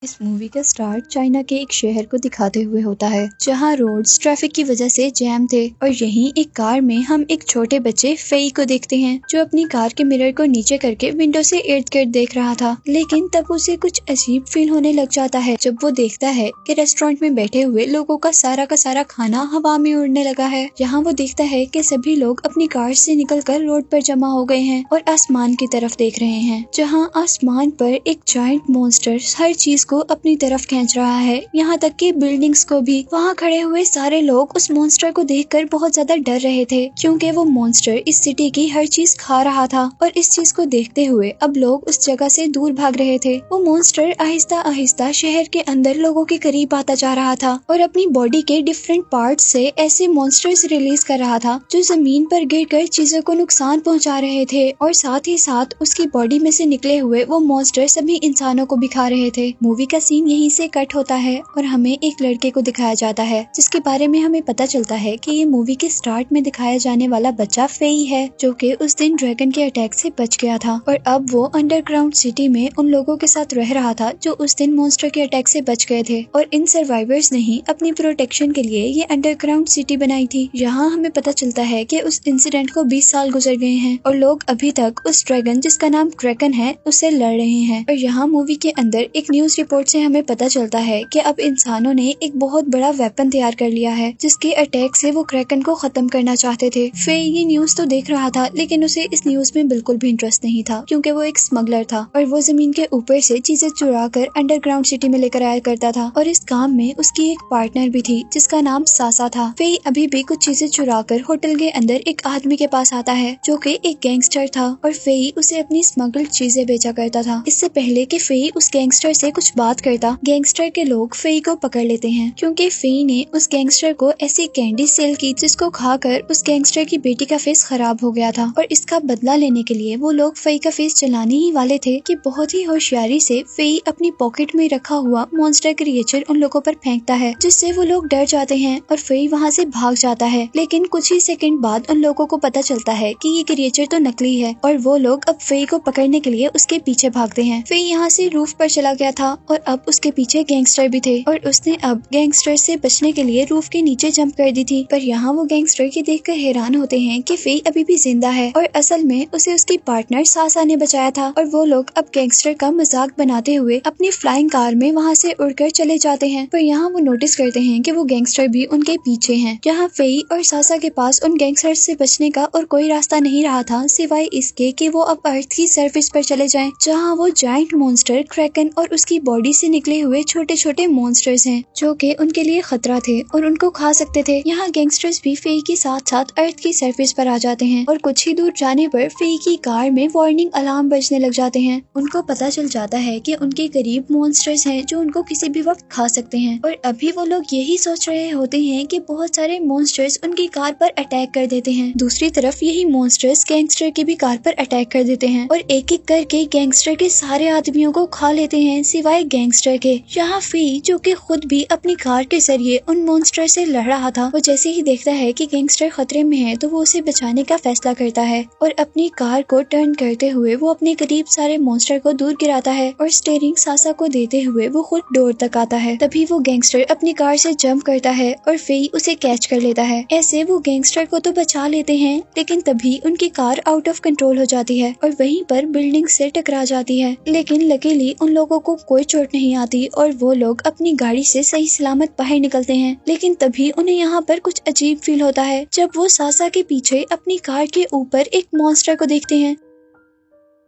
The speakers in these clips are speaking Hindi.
इस मूवी का स्टार्ट चाइना के एक शहर को दिखाते हुए होता है जहां रोड्स ट्रैफिक की वजह से जैम थे और यहीं एक कार में हम एक छोटे बच्चे फेई को देखते हैं जो अपनी कार के मिरर को नीचे करके विंडो से इर्द गिर्द देख रहा था। लेकिन तब उसे कुछ अजीब फील होने लग जाता है जब वो देखता है कि रेस्टोरेंट में बैठे हुए लोगों का सारा खाना हवा में उड़ने लगा है। यहाँ वो देखता है कि सभी लोग अपनी कार से निकलकर रोड पर जमा हो गए हैं और आसमान की तरफ देख रहे हैं जहाँ आसमान पर एक जायंट मॉन्स्टर हर चीज को अपनी तरफ खींच रहा है, यहाँ तक कि बिल्डिंग्स को भी। वहाँ खड़े हुए सारे लोग उस मॉन्स्टर को देखकर बहुत ज्यादा डर रहे थे क्योंकि वो मॉन्स्टर इस सिटी की हर चीज खा रहा था और इस चीज को देखते हुए अब लोग उस जगह से दूर भाग रहे थे। वो मॉन्स्टर आहिस्ता आहिस्ता शहर के अंदर लोगों के करीब आता जा रहा था और अपनी बॉडी के डिफरेंट पार्ट्स से ऐसे मॉन्स्टर्स रिलीज कर रहा था जो जमीन पर गिरकर चीजों को नुकसान पहुंचा रहे थे और साथ ही साथ उसकी बॉडी में से निकले हुए वो मॉन्स्टर सभी इंसानों को भी खा रहे थे। मूवी का सीन यहीं से कट होता है और हमें एक लड़के को दिखाया जाता है जिसके बारे में हमें पता चलता है कि ये मूवी के स्टार्ट में दिखाया जाने वाला बच्चा फेई है जो कि उस दिन ड्रैगन के अटैक से बच गया था और अब वो अंडरग्राउंड सिटी में उन लोगों के साथ रह रहा था जो उस दिन मॉन्स्टर के अटैक से बच गए थे और इन सर्वाइवर्स ने ही अपनी प्रोटेक्शन के लिए ये अंडरग्राउंड सिटी बनाई थी। यहाँ हमें पता चलता है कि उस इंसिडेंट को 20 साल गुजर गए हैं और लोग अभी तक उस ड्रैगन जिसका नाम क्रैकन है उससे लड़ रहे हैं। और यहाँ मूवी के अंदर एक न्यूज रिपोर्ट से हमें पता चलता है कि अब इंसानों ने एक बहुत बड़ा वेपन तैयार कर लिया है जिसके अटैक से वो क्रैकन को खत्म करना चाहते थे। फे ये न्यूज तो देख रहा था लेकिन उसे इस न्यूज में बिल्कुल भी इंटरेस्ट नहीं था क्योंकि वो एक स्मगलर था और वो जमीन के ऊपर से चीजें चुरा कर अंडरग्राउंड सिटी में लेकर आया करता था और इस काम में उसकी एक पार्टनर भी थी जिसका नाम सासा था। फे अभी भी कुछ चीजें चुरा कर होटल के अंदर एक आदमी के पास आता है जो कि एक गैंगस्टर था और फे उसे अपनी स्मगल्ड चीजें बेचा करता था। इससे पहले कि फे उस गैंगस्टर से कुछ बात करता गैंगस्टर के लोग फे को पकड़ लेते हैं क्योंकि फे ने उस गैंगस्टर को ऐसी कैंडी सेल की जिसको खाकर उस गैंगस्टर की बेटी का फेस खराब हो गया था और इसका बदला लेने के लिए वो लोग फे का फेस चलाने ही वाले थे कि बहुत ही होशियारी से फे अपनी पॉकेट में रखा हुआ मॉन्स्टर क्रिएचर उन लोगों पर फेंकता है जिससे वो लोग डर जाते हैं और फे वहाँ से भाग जाता है। लेकिन कुछ ही सेकंड बाद उन लोगों को पता चलता है कि ये क्रिएचर तो नकली है और वो लोग अब फे को पकड़ने के लिए उसके पीछे भागते हैं। फे यहाँ से रूफ पर चला गया था और अब उसके पीछे गैंगस्टर भी थे और उसने अब गैंगस्टर से बचने के लिए रूफ के नीचे जंप कर दी थी। पर यहाँ वो गैंगस्टर की देखकर हैरान होते हैं कि फे अभी भी जिंदा है और असल में उसे उसकी पार्टनर सासा ने बचाया था और वो लोग अब गैंगस्टर का मजाक बनाते हुए अपनी फ्लाइंग कार में वहाँ से उड़कर चले जाते हैं। पर यहाँ वो नोटिस करते हैं कि वो गैंगस्टर भी उनके पीछे हैं। यहाँ फे और सासा के पास उन गैंगस्टर से बचने का और कोई रास्ता नहीं रहा था सिवाय इसके कि वो अब अर्थ की सरफेस पर चले जाएं जहाँ वो जायंट मॉन्स्टर क्रैकन और उसकी बॉडी से निकले हुए छोटे छोटे मॉन्स्टर्स हैं जो कि उनके लिए खतरा थे और उनको खा सकते थे। यहाँ गैंगस्टर्स भी फे के साथ साथ अर्थ की सरफेस पर आ जाते हैं और कुछ ही दूर जाने पर फे की कार में वार्निंग अलार्म बजने लग जाते हैं। उनको पता चल जाता है कि उनके करीब मॉन्स्टर्स हैं जो उनको किसी भी वक्त खा सकते हैं और अभी वो लोग यही सोच रहे होते हैं कि बहुत सारे मॉन्स्टर्स उनकी कार पर अटैक कर देते हैं। दूसरी तरफ यही मॉन्स्टर्स गैंगस्टर की भी कार पर अटैक कर देते हैं और एक एक करके गैंगस्टर के सारे आदमियों को खा लेते हैं सिवाय गैंगस्टर के। यहाँ फे जो कि खुद भी अपनी कार के जरिए उन मॉन्स्टर से लड़ रहा था वो जैसे ही देखता है कि गैंगस्टर खतरे में है तो वो उसे बचाने का फैसला करता है और अपनी कार को टर्न करते हुए वो अपने करीब सारे मॉन्स्टर को दूर गिराता है और स्टीयरिंग सासा को देते हुए वो खुद डोर तक आता है। तभी वो गैंगस्टर अपनी कार से जंप करता है और फे उसे कैच कर लेता है। ऐसे वो गैंगस्टर को तो बचा लेते हैं लेकिन तभी उनकी कार आउट ऑफ कंट्रोल हो जाती है और वहीं पर बिल्डिंग से टकरा जाती है। लेकिन लकीली उन लोगों को कोई चोट नहीं आती और वो लोग अपनी गाड़ी से सही सलामत बाहर निकलते हैं। लेकिन तभी उन्हें यहाँ पर कुछ अजीब फील होता है जब वो सासा के पीछे अपनी कार के ऊपर एक मॉन्स्टर को देखते हैं।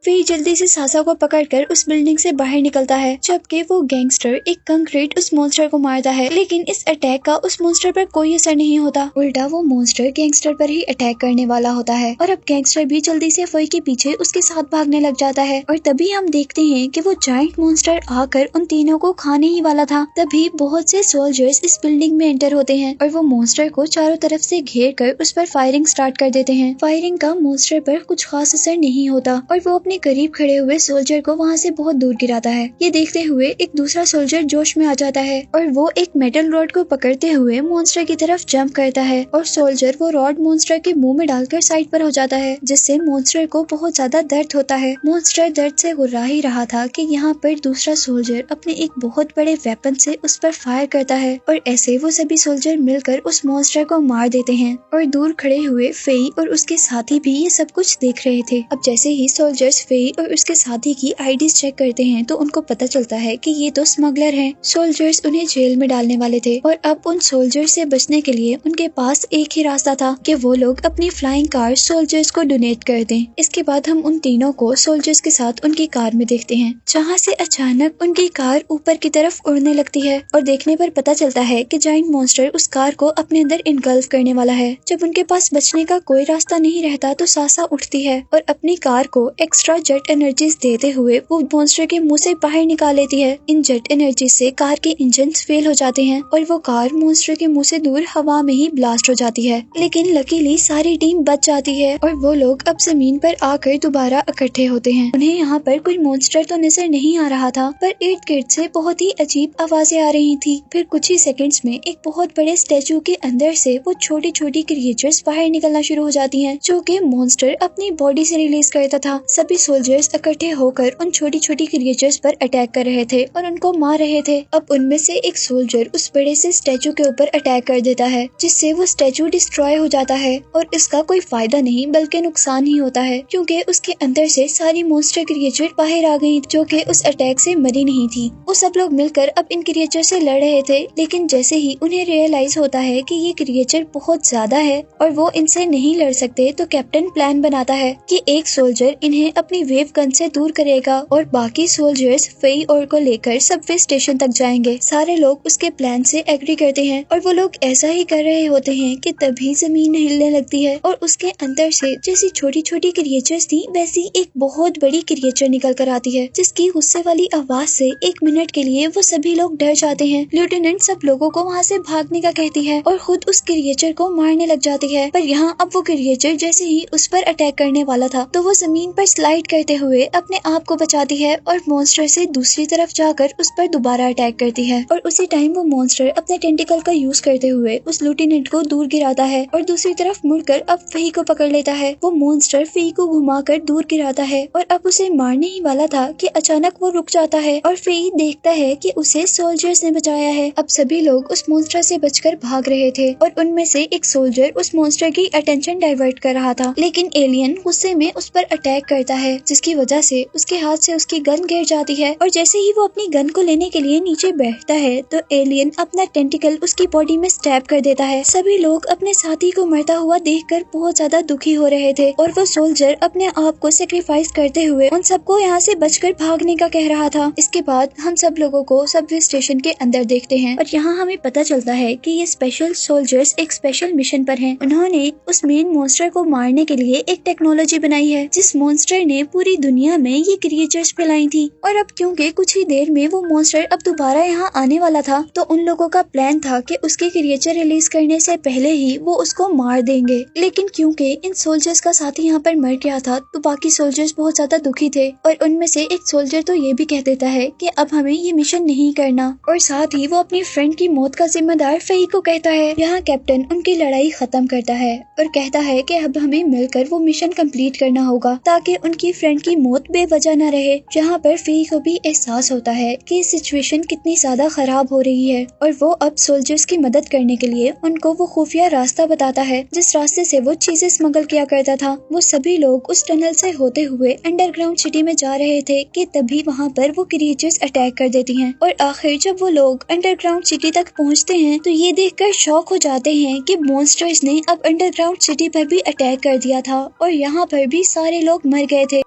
फे जल्दी से सासा को पकड़कर उस बिल्डिंग से बाहर निकलता है जबकि वो गैंगस्टर एक कंक्रीट उस मॉन्स्टर को मारता है लेकिन इस अटैक का उस मॉन्स्टर पर कोई असर नहीं होता। उल्टा वो मॉन्स्टर गैंगस्टर पर ही अटैक करने वाला होता है और अब गैंगस्टर भी जल्दी से फे के पीछे उसके साथ भागने लग जाता है और तभी हम देखते हैं कि वो जायंट मॉन्स्टर आकर उन तीनों को खाने ही वाला था। तभी बहुत से सोल्जर्स इस बिल्डिंग में एंटर होते हैं और वो मॉन्स्टर को चारों तरफ से घेर कर उस पर फायरिंग स्टार्ट कर देते हैं। फायरिंग का मॉन्स्टर पर कुछ खास असर नहीं होता और वो अपने अपने करीब खड़े हुए सोल्जर को वहाँ से बहुत दूर गिराता है। ये देखते हुए एक दूसरा सोल्जर जोश में आ जाता है और वो एक मेटल रॉड को पकड़ते हुए मॉन्स्टर की तरफ जंप करता है और सोल्जर वो रॉड मॉन्स्टर के मुंह में डालकर साइड पर हो जाता है, जिससे मॉन्स्टर को बहुत ज्यादा दर्द होता है। मॉन्स्टर दर्द से गुर्रा ही रहा था कि यहाँ पर दूसरा सोल्जर अपने एक बहुत बड़े वेपन से उस पर फायर करता है और ऐसे वो सभी सोल्जर मिलकर उस मॉन्स्टर को मार देते हैं और दूर खड़े हुए फेई और उसके साथी भी ये सब कुछ देख रहे थे। अब जैसे ही सोल्जर्स फेई और उसके साथी की आईडीज चेक करते हैं तो उनको पता चलता है कि ये तो स्मगलर हैं। सोल्जर्स उन्हें जेल में डालने वाले थे और अब उन सोल्जर्स से बचने के लिए उनके पास एक ही रास्ता था कि वो लोग अपनी फ्लाइंग कार सोल्जर्स को डोनेट कर दें। इसके बाद हम उन तीनों को सोल्जर्स के साथ उनकी कार में देखते हैं, जहाँ से अचानक उनकी कार ऊपर की तरफ उड़ने लगती है और देखने पर पता चलता है कि जायंट मॉन्स्टर उस कार को अपने अंदर इनगल्फ करने वाला है। जब उनके पास बचने का कोई रास्ता नहीं रहता तो सासा उठती है और अपनी कार को एक्स्ट्रा जेट एनर्जीज देते हुए वो मॉन्स्टर के मुंह से बाहर निकाल लेती है। इन जेट एनर्जी से कार के इंजन फेल हो जाते हैं और वो कार मॉन्स्टर के मुंह से दूर हवा में ही ब्लास्ट हो जाती है, लेकिन लकीली सारी टीम बच जाती है और वो लोग अब जमीन पर आकर दोबारा इकट्ठे होते हैं। उन्हें यहाँ पर कोई मॉन्स्टर तो नजर नहीं आ रहा था, पर इर्द गिर्द से बहुत ही अजीब आवाजें आ रही थी। फिर कुछ ही सेकंड्स में एक बहुत बड़े स्टैचू के अंदर से वो छोटी छोटी क्रिएचर्स बाहर निकलना शुरू हो जाती हैं, जो कि मॉन्स्टर अपनी बॉडी से रिलीज करता था। सभी सोल्जर्स इकट्ठे होकर उन छोटी छोटी क्रिएचर्स पर अटैक कर रहे थे और उनको मार रहे थे। अब उनमें से एक सोल्जर उस बड़े से स्टैचू के ऊपर अटैक कर देता है, जिससे वो स्टैचू डिस्ट्रॉय हो जाता है और इसका कोई फायदा नहीं बल्कि नुकसान ही होता है, क्योंकि उसके अंदर से सारी मॉन्स्टर क्रिएचर बाहर आ गई जो कि उस अटैक से मरी नहीं थी। वो सब लोग मिलकर अब इन क्रिएचर से लड़ रहे थे, लेकिन जैसे ही उन्हें रियलाइज होता है कि ये क्रिएचर बहुत ज्यादा है और वो इनसे नहीं लड़ सकते, तो कैप्टन प्लान बनाता है कि एक सोल्जर इन्हें अपनी वेव गन से दूर करेगा और बाकी सोल्जर्स फेई और को लेकर सबवे स्टेशन तक जाएंगे। सारे लोग उसके प्लान से एग्री करते हैं और वो लोग ऐसा ही कर रहे होते हैं कि तभी जमीन हिलने लगती है और उसके अंदर से जैसी छोटी छोटी क्रिएचर्स थी वैसी एक बहुत बड़ी क्रिएचर निकल कर आती है, जिसकी गुस्से वाली आवाज से एक मिनट के लिए वो सभी लोग डर जाते हैं। लेफ्टिनेंट सब लोगों को वहाँ से भागने का कहती है और खुद उस क्रिएचर को मारने लग जाती है, पर यहाँ अब वो क्रिएचर जैसे ही उस पर अटैक करने वाला था तो वो जमीन पर स्लाइड करते हुए अपने आप को बचाती है और मॉन्स्टर से दूसरी तरफ जाकर उस पर दोबारा अटैक करती है। और उसी टाइम वो मॉन्स्टर अपने टेंटिकल का यूज करते हुए उस लेफ्टिनेंट को दूर गिराता है और दूसरी तरफ मुड़कर अब फी को पकड़ लेता है। वो मॉन्स्टर फी को घुमाकर दूर गिराता है और अब उसे मारने ही वाला था कि अचानक वो रुक जाता है और फी देखता है कि उसे सोल्जर्स ने बचाया है। अब सभी लोग उस मॉन्स्टर से बचकर भाग रहे थे और उनमें से एक सोल्जर उस मॉन्स्टर की अटेंशन डाइवर्ट कर रहा था, लेकिन एलियन गुस्से में उस पर अटैक करता है, जिसकी वजह से उसके हाथ से उसकी गन गिर जाती है और जैसे ही वो अपनी गन को लेने के लिए नीचे बैठता है तो एलियन अपना टेंटिकल उसकी बॉडी में स्टैब कर देता है। सभी लोग अपने साथी को मरता हुआ देखकर बहुत ज्यादा दुखी हो रहे थे और वो सोल्जर अपने आप को सेक्रीफाइस करते हुए उन सबको यहाँ से बचकर भागने का कह रहा था। इसके बाद हम सब लोगों को सबवे स्टेशन के अंदर देखते हैं और यहाँ हमें पता चलता है कि ये स्पेशल सोल्जर्स एक स्पेशल मिशन पर हैं। उन्होंने उस मेन मॉन्स्टर को मारने के लिए एक टेक्नोलॉजी बनाई है, जिस मॉन्स्टर ने पूरी दुनिया में ये क्रिएचर्स फैलाई थी। और अब क्योंकि कुछ ही देर में वो मॉन्स्टर अब दोबारा यहाँ आने वाला था, तो उन लोगों का प्लान था कि उसके क्रिएचर रिलीज करने से पहले ही वो उसको मार देंगे। लेकिन क्योंकि इन सोल्जर्स का साथी यहाँ पर मर गया था तो बाकी सोल्जर्स बहुत ज्यादा दुखी थे और उनमें से एक सोल्जर तो ये भी कह देता है कि अब हमें ये मिशन नहीं करना और साथ ही वो अपनी फ्रेंड की मौत का जिम्मेदार फई को कहता है। यहाँ कैप्टन उनकी लड़ाई खत्म करता है और कहता है कि अब हमें मिलकर वो मिशन कंप्लीट करना होगा ताकि उनकी फ्रेंड की मौत बेवजह न रहे। जहाँ पर फई को भी एहसास होता है कि सिचुएशन कितनी ज्यादा खराब हो रही है और वो अब सोल्जर्स की मदद करने के लिए उनको वो खुफिया रास्ता बताता है जिस रास्ते से वो चीजें स्मगल किया करता था। वो सभी लोग उस टनल से होते हुए अंडरग्राउंड सिटी में जा रहे थे कि तभी वहाँ पर वो क्रिएचर्स अटैक कर देती हैं और आखिर जब वो लोग अंडरग्राउंड सिटी तक पहुँचते हैं तो ये देखकर शॉक हो जाते हैं कि मॉन्स्टर्स ने अब अंडरग्राउंड सिटी पर भी अटैक कर दिया था और यहाँ पर भी सारे लोग मर गए थे।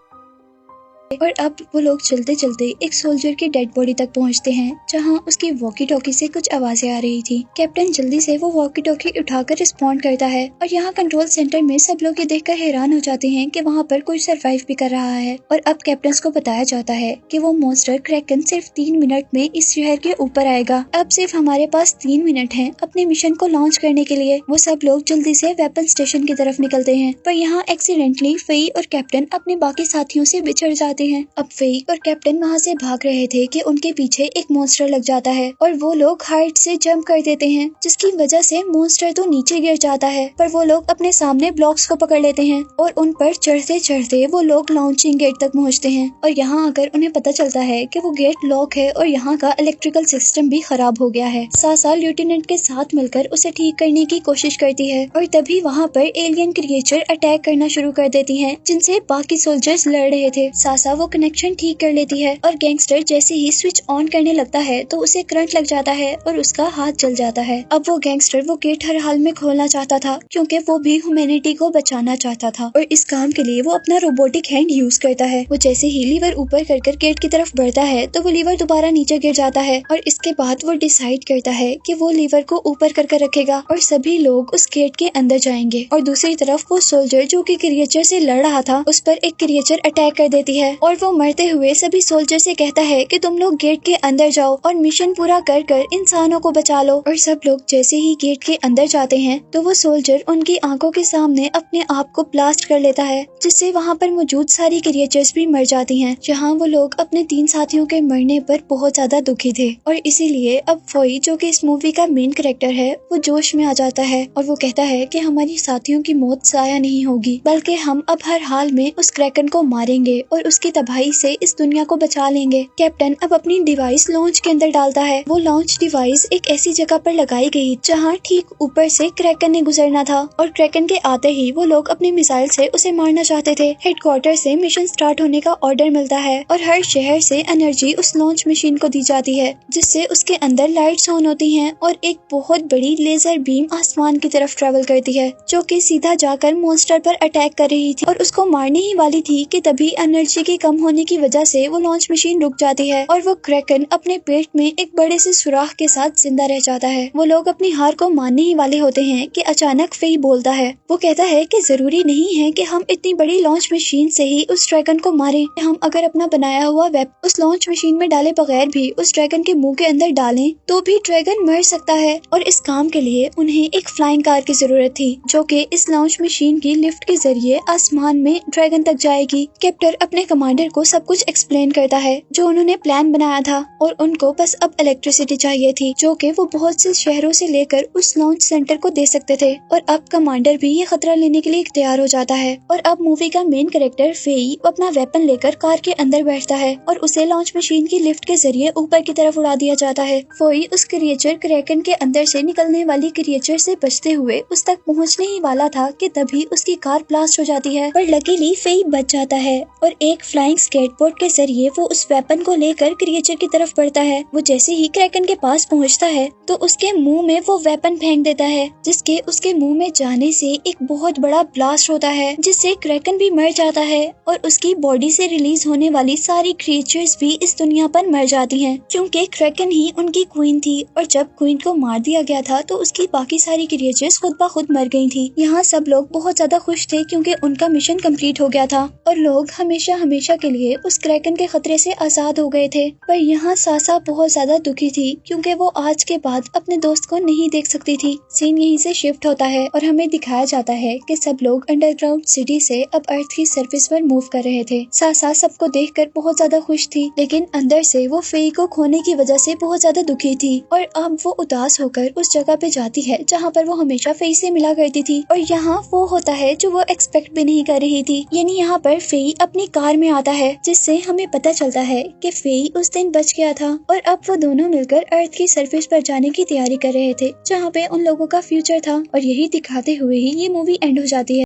और अब वो लोग चलते चलते एक सोल्जर की डेड बॉडी तक पहुंचते हैं, जहां उसकी वॉकी टॉकी से कुछ आवाजें आ रही थी। कैप्टन जल्दी से वो वॉकी टॉकी उठाकर रिस्पॉन्ड करता है और यहाँ कंट्रोल सेंटर में सब लोग ये देखकर हैरान हो जाते हैं कि वहाँ पर कोई सरवाइव भी कर रहा है। और अब कैप्टन को बताया जाता है कि वो मॉन्स्टर क्रैकन सिर्फ 3 मिनट में इस शहर के ऊपर आएगा। अब सिर्फ हमारे पास 3 मिनट हैं अपने मिशन को लॉन्च करने के लिए। वो सब लोग जल्दी से वेपन स्टेशन की तरफ निकलते हैं, पर यहाँ एक्सीडेंटली फेई और कैप्टन अपने बाकी साथियों से बिछड़ जाते हैं। अब फेई और कैप्टन वहाँ से भाग रहे थे कि उनके पीछे एक मॉन्स्टर लग जाता है और वो लोग हाइट से जंप कर देते हैं, जिसकी वजह से मॉन्स्टर तो नीचे गिर जाता है, पर वो लोग अपने सामने ब्लॉक्स को पकड़ लेते हैं और उन पर चढ़ते चढ़ते वो लोग लॉन्चिंग गेट तक पहुँचते हैं। और यहाँ आकर उन्हें पता चलता है कि वो गेट लॉक है और यहाँ का इलेक्ट्रिकल सिस्टम भी खराब हो गया है। सासा लेफ्टिनेंट के साथ मिलकर उसे ठीक करने की कोशिश करती है और तभी वहाँ पर एलियन क्रिएचर अटैक करना शुरू कर देती हैं, जिनसे बाकी सोल्जर्स लड़ रहे थे। सासा वो कनेक्शन ठीक कर लेती है और गैंगस्टर जैसे ही स्विच ऑन करने लगता है तो उसे करंट लग जाता है और उसका हाथ जल जाता है। अब वो गैंगस्टर वो गेट हर हाल में खोलना चाहता था, क्योंकि वो भी ह्यूमैनिटी को बचाना चाहता था और इस काम के लिए वो अपना रोबोटिक हैंड यूज करता है। वो जैसे ही लीवर ऊपर कर गेट की तरफ बढ़ता है तो वो लीवर दोबारा नीचे गिर जाता है और इसके बाद वो डिसाइड करता है कि वो लीवर को ऊपर कर रखेगा और सभी लोग उस गेट के अंदर जाएंगे। और दूसरी तरफ वो सोल्जर जो कि क्रिएचर से लड़ रहा था, उस पर एक क्रिएचर अटैक कर देती है और वो मरते हुए सभी सोल्जर से कहता है कि तुम लोग गेट के अंदर जाओ और मिशन पूरा कर इंसानों को बचा लो। और सब लोग जैसे ही गेट के अंदर जाते हैं तो वो सोल्जर उनकी आंखों के सामने अपने आप को ब्लास्ट कर लेता है, जिससे वहाँ पर मौजूद सारी क्रिएचर्स भी मर जाती हैं। जहाँ वो लोग अपने 3 साथियों के मरने पर बहुत ज्यादा दुखी थे और इसीलिए अब फोई, जो कि इस मूवी का मेन कैरेक्टर है, वो जोश में आ जाता है और वो कहता है कि हमारी साथियों की मौत जाया नहीं होगी, बल्कि हम अब हर हाल में उस क्रैकन को मारेंगे और उसकी तबाही से इस दुनिया को बचा लेंगे। कैप्टन अब अपनी डिवाइस लॉन्च के अंदर डालता है। वो लॉन्च डिवाइस एक ऐसी जगह पर लगाई गई जहाँ ठीक ऊपर से क्रैकन ने गुजरना था और क्रैकन के आते ही वो लोग अपने मिसाइल से उसे मारना चाहते थे। हेडक्वार्टर से मिशन स्टार्ट होने का ऑर्डर मिलता है और हर शहर से एनर्जी उस लॉन्च मशीन को दी जाती है, जिससे उसके अंदर लाइट्स ऑन होती हैं और एक बहुत बड़ी लेजर बीम आसमान की तरफ ट्रेवल करती है, जो कि सीधा जाकर मॉन्स्टर पर अटैक कर रही थी और उसको मारने ही वाली थी कि तभी एनर्जी के कम होने की वजह से वो लॉन्च मशीन रुक जाती है और वो क्रैकन अपने पेट में एक बड़े से सुराख के साथ जिंदा रह जाता है। वो लोग अपनी हार को मानने ही वाले होते हैं कि अचानक फेई बोलता है। वो कहता है कि जरूरी नहीं है कि हम इतनी बड़ी लॉन्च मशीन से ही उस ड्रैगन को मारें। हम अगर अपना बनाया हुआ वेब उस लॉन्च मशीन में डाले बगैर भी उस ड्रैगन के मुंह के अंदर डालें तो भी ड्रैगन मर सकता है। और इस काम के लिए उन्हें एक फ्लाइंग कार की जरूरत थी, जो कि इस लॉन्च मशीन की लिफ्ट के जरिए आसमान में ड्रैगन तक जाएगी। कैप्टन अपने कमांडर को सब कुछ एक्सप्लेन करता है जो उन्होंने प्लान बनाया था और उनको बस अब इलेक्ट्रिसिटी चाहिए थी, जो कि वो बहुत से शहरों से लेकर उस लॉन्च सेंटर को दे सकते थे। और अब कमांडर भी ये खतरा लेने के लिए तैयार हो जाता है और अब मूवी का मेन कैरेक्टर फेई अपना वेपन लेकर कार के अंदर बैठता है और उसे लॉन्च मशीन की लिफ्ट के जरिए ऊपर की तरफ उड़ा दिया जाता है। फोई उस क्रिएचर क्रैकन के अंदर से निकलने वाली क्रिएचर से बचते हुए उस तक पहुंचने ही वाला था कि तभी उसकी कार ब्लास्ट हो जाती है, पर लकीली फेई बच जाता है और एक फ्लाइंग स्केटबोर्ड के जरिए वो उस वेपन को लेकर क्रिएचर की तरफ बढ़ता है। वो जैसे ही क्रैकन के पास पहुंचता है तो उसके मुंह में वो वेपन फेंक देता है, जिसके उसके मुंह में जाने से एक बहुत बड़ा ब्लास्ट होता है, जिससे क्रैकन भी मर जाता है और उसकी बॉडी से रिलीज होने वाली सारी क्रिएचर्स भी इस दुनिया पर मर जाती हैं, क्योंकि क्रैकन ही उनकी क्वीन थी और जब क्वीन को मार दिया गया था तो उसकी बाकी सारी क्रिएचर्स खुद ब खुद मर गई थी। यहाँ सब लोग बहुत ज्यादा खुश थे क्योंकि उनका मिशन कंप्लीट हो गया था और लोग हमेशा हमेशा के लिए उस क्रैकन के खतरे से आजाद हो गए थे। पर यहाँ सासा बहुत ज्यादा दुखी थी क्योंकि वो आज के बाद अपने दोस्त को नहीं देख सकती थी। सीन यहीं से शिफ्ट होता है और हमें दिखाया जाता है कि सब लोग अंडरग्राउंड सिटी से अब अर्थ की सरफेस पर मूव कर रहे थे। सासा सबको देखकर बहुत ज्यादा खुश थी, लेकिन अंदर से वो फेई को खोने की वजह से बहुत ज्यादा दुखी थी और अब वो उदास होकर उस जगह पे जाती है जहाँ पर वो हमेशा फेई से मिला करती थी। और यहाँ वो होता है जो वो एक्सपेक्ट भी नहीं कर रही थी, यानी यहाँ पर फेई अपनी कार में आता है, जिससे हमें पता चलता है कि फेई उस दिन बच गया था और अब वो दोनों मिलकर अर्थ की सरफेस पर जाने की तैयारी कर रहे थे, जहाँ पे उन लोगों का फ्यूचर था। और यही दिखाते हुए ही ये मूवी एंड हो जाती है।